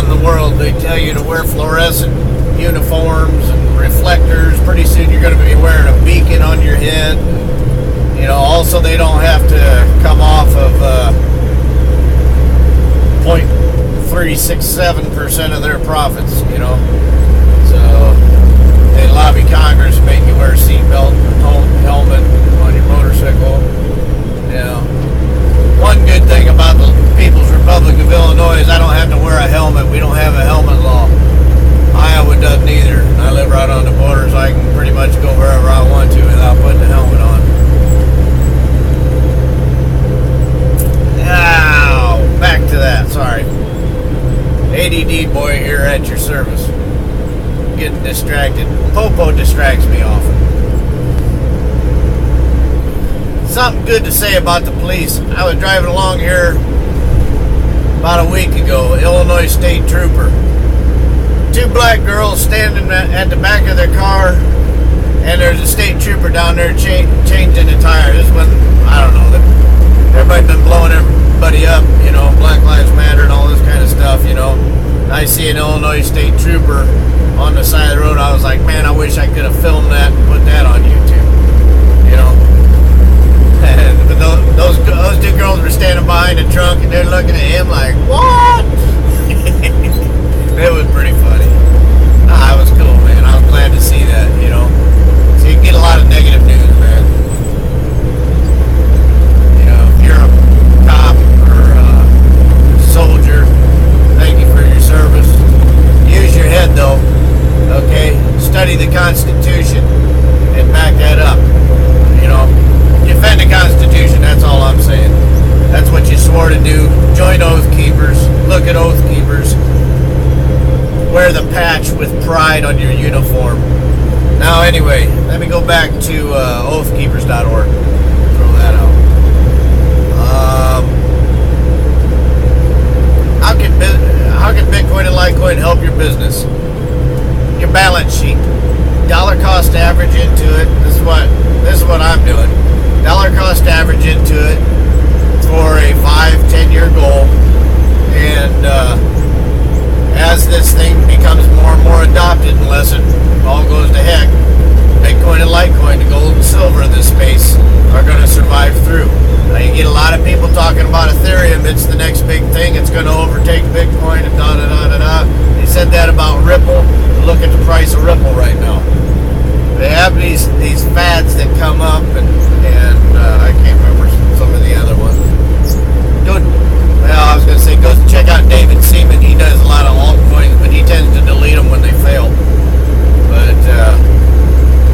around the world, they tell you to wear fluorescent uniforms and reflectors. Pretty soon you're going to be wearing a beacon on your head. You know, also they don't have to come off of 0.367% of their profits, you know. So they lobby Congress to make you wear a seatbelt, helmet on your motorcycle. You know, one good thing about the People's Republic of Illinois is I don't have to wear a helmet. We don't have a helmet law. Iowa doesn't either. I live right on the border, so I can pretty much go wherever I want to without putting a helmet on. Now, back to that. Sorry. ADD boy here at your service. Getting distracted. Popo distracts me often. Something good to say about the police. I was driving along here about a week ago. Illinois State Trooper. Two black girls standing at the back of their car, and there's a state trooper down there changing the tire. This one, I don't know. Everybody's been blowing everybody up, you know, Black Lives Matter and all this kind of stuff, you know. I see an Illinois State Trooper on the side of the road. I was like, man, I wish I could have filmed that and put that on YouTube, you know. But those two girls were standing behind the trunk, and they're looking at him like, what? It was pretty funny. It was cool, man. I was glad to see that, you know. So you get a lot of negative news, man. You know, if you're a cop or a soldier, thank you for your service. Use your head, though, okay? Study the Constitution and back that up, you know. Defend the Constitution, that's all I'm saying. That's what you swore to do. Join Oath Keepers. Look at Oath Keepers. Wear the patch with pride on your uniform. Now, anyway, let me go back to oathkeepers.org. Throw that out. How can Bitcoin and Litecoin help your business? Your balance sheet. Dollar cost average into it. This is what I'm doing. Dollar cost average into it for a 5-10 year goal, and as this thing becomes more and more adopted, unless it all goes to heck, Bitcoin and Litecoin, the gold and silver in this space, are going to survive through. Now you get a lot of people talking about Ethereum. It's the next big thing. It's going to overtake Bitcoin and da-da-da-da-da. They said that about Ripple. Look at the price of Ripple right now. They have these fads that come up, and I can't remember some of the other ones. Well, I was going to say, go check out David Seaman. He does a lot of altcoins, but he tends to delete them when they fail. But,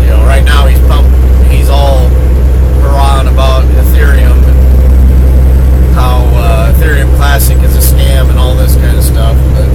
you know, right now he's all hurrahing about Ethereum and how Ethereum Classic is a scam and all this kind of stuff. But,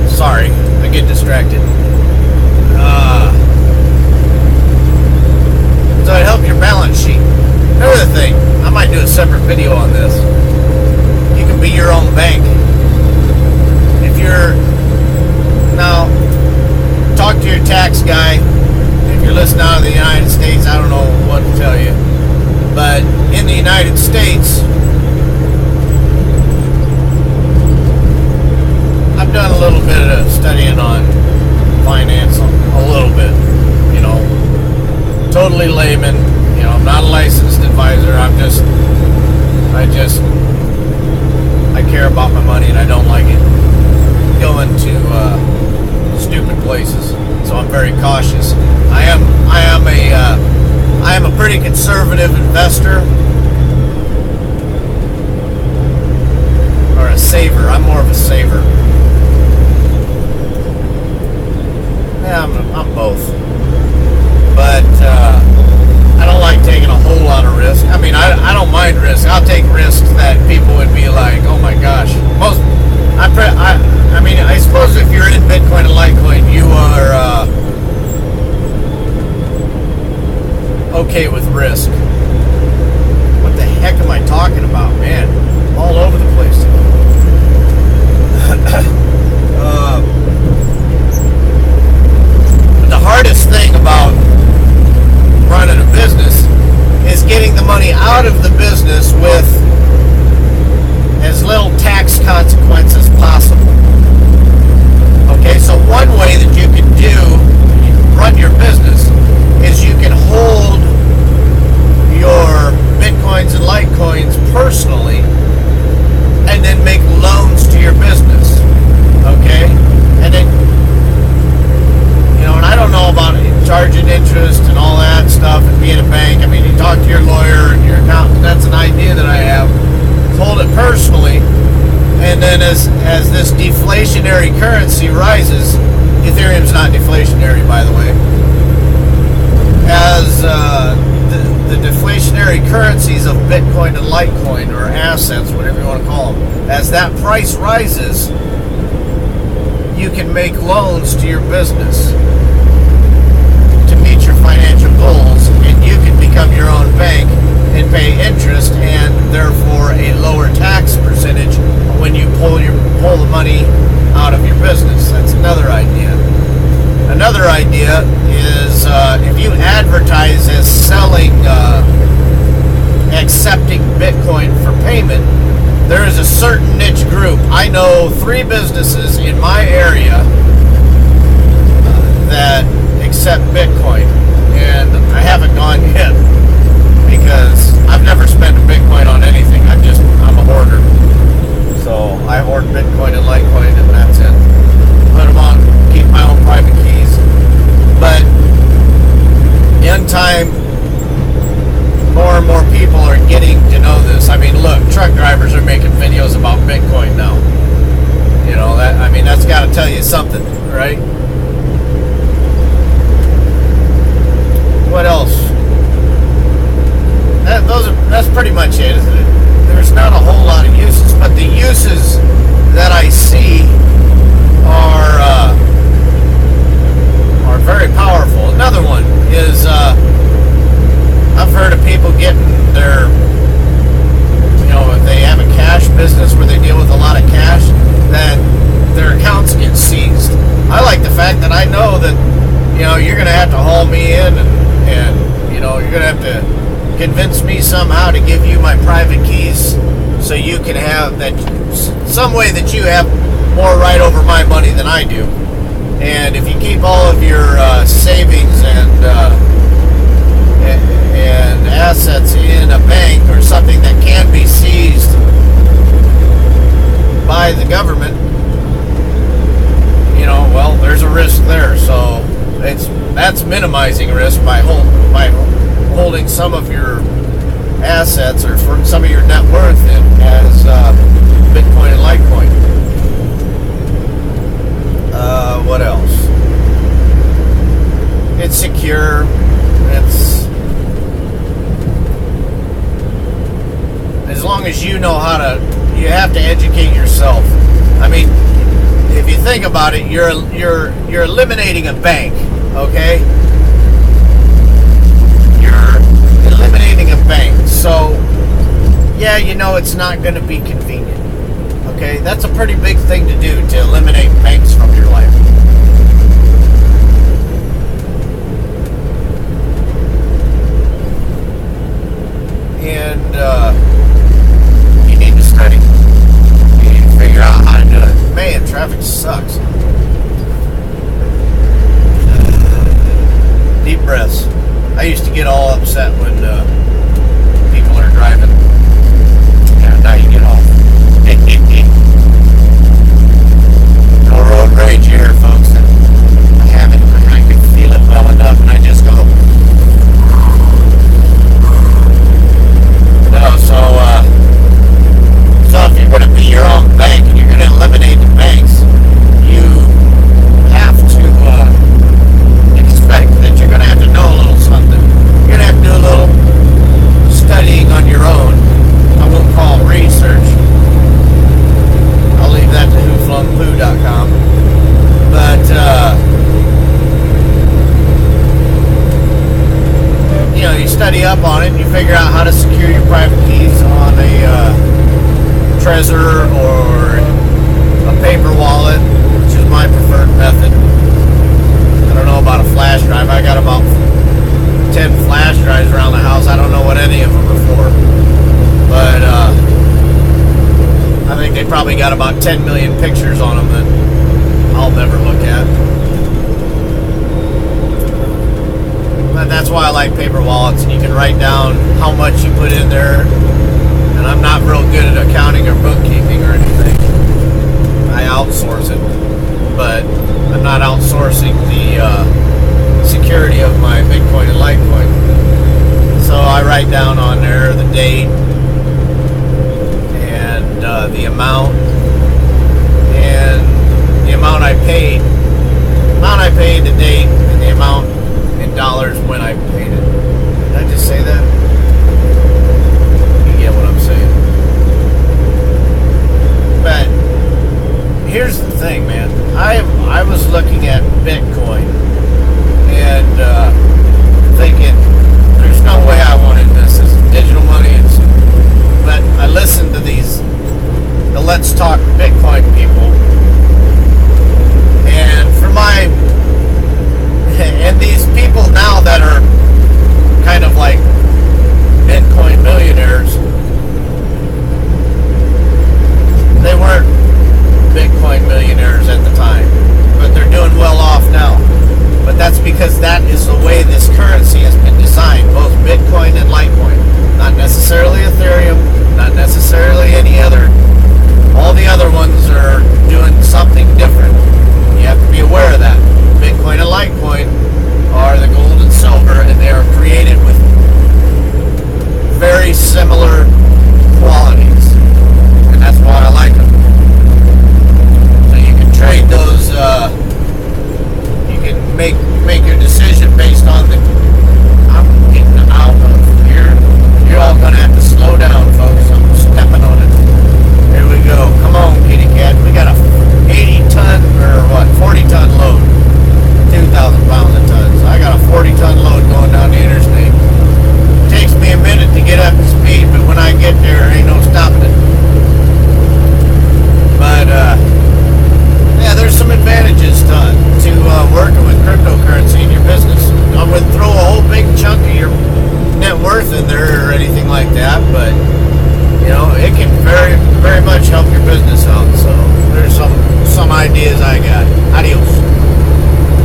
sorry, I get distracted. So it helps your balance sheet. Another thing, I might do a separate video on this. You can be your own bank. If you're, now, talk to your tax guy. If you're listening out of the United States, I don't know what to tell you. But in the United States, I've done a little bit of studying on finance, a little bit, you know, totally layman. You know, I'm not a licensed advisor. I care about my money, and I don't like it going to stupid places. So I'm very cautious. I am a pretty conservative investor, or a saver. I'm more of a saver. Yeah, I'm both. But I don't like taking a whole lot of risk. I mean, I don't mind risk. I'll take risks that people would be like, oh my gosh. I mean, I suppose if you're in Bitcoin and Litecoin, you are okay with risk. What the heck am I talking about, man? I'm all over the place. The hardest thing about running a business is getting the money out of the business with as little tax consequences as this deflationary currency rises, Ethereum's not deflationary, by the way. As the deflationary currencies of Bitcoin and Litecoin, or assets, whatever you want to call them, as that price rises, you can make loans to your business to meet your financial goals, and you can become your own bank and pay interest, and therefore a lower tax percentage when you pull the money out of your business. That's another idea. Another idea is if you advertise as selling, accepting Bitcoin for payment, there is a certain niche group. I know 3 businesses in my area that accept Bitcoin, and I haven't gone yet because I've never spent a Bitcoin on anything. I'm a hoarder. So I hoard Bitcoin and Litecoin, and that's it. Put them on, keep my own private keys. But in time, more and more people are getting to know this. I mean, look, truck drivers are making videos about Bitcoin now. You know, that's got to tell you something, right? What else? That's pretty much it. There's not a whole lot of uses, but the uses that I see are very powerful. Another one is I've heard of people getting their, if they have a cash business where they deal with a lot of cash, that their accounts get seized. I like the fact that I know that, you're going to have to haul me in and you're going to have to convince me somehow to give you my private keys so you can have that, some way that you have more right over my money than I do. And if you keep all of your savings and assets in a bank or something that can be seized by the government, there's a risk there. So that's minimizing risk by holding some of your assets or for some of your net worth in as Bitcoin and Litecoin. What else? It's secure. As long as you know you have to educate yourself. I mean, if you think about it, you're eliminating a bank, okay? You're eliminating a bank. So, yeah, it's not going to be convenient. Okay, that's a pretty big thing to do, to eliminate banks from your life. And you need to study. You need to figure out how to do it. Man, traffic sucks. Deep breaths. I used to get all upset when people are driving. Yeah, now you get off. No road rage here, folks. I haven't. I can feel it well enough, and I just go. No, so if you're going to be your own bank and you're going to eliminate the banks, you have to expect that you're going to have to know a little something. You're going to have to do a little studying on your own. I won't call it research. I'll leave that to whoflungpoo.com. But, you study up on it and you figure out how to secure your private keys on a Trezor or a paper wallet, which is my preferred method. I don't know about a flash drive. I got about 10 flash drives around the house. I don't know what any of them are for. But, I think they probably got about 10 million pictures on them that I'll never look at. But that's why I like paper wallets, and you can write down how much you put in there. And I'm not real good at accounting or bookkeeping or anything. I outsource it, but I'm not outsourcing the security of my Bitcoin and Litecoin. So I write down on there the date and the amount and the amount I paid the date, and the amount in dollars when I paid it. Did I just say that? You get what I'm saying. But here's the thing, man. I was looking at Bitcoin and thinking, there's no way I wanted this as digital money. But I listened to the Let's Talk Bitcoin people, and and these people now that are kind of like Bitcoin millionaires,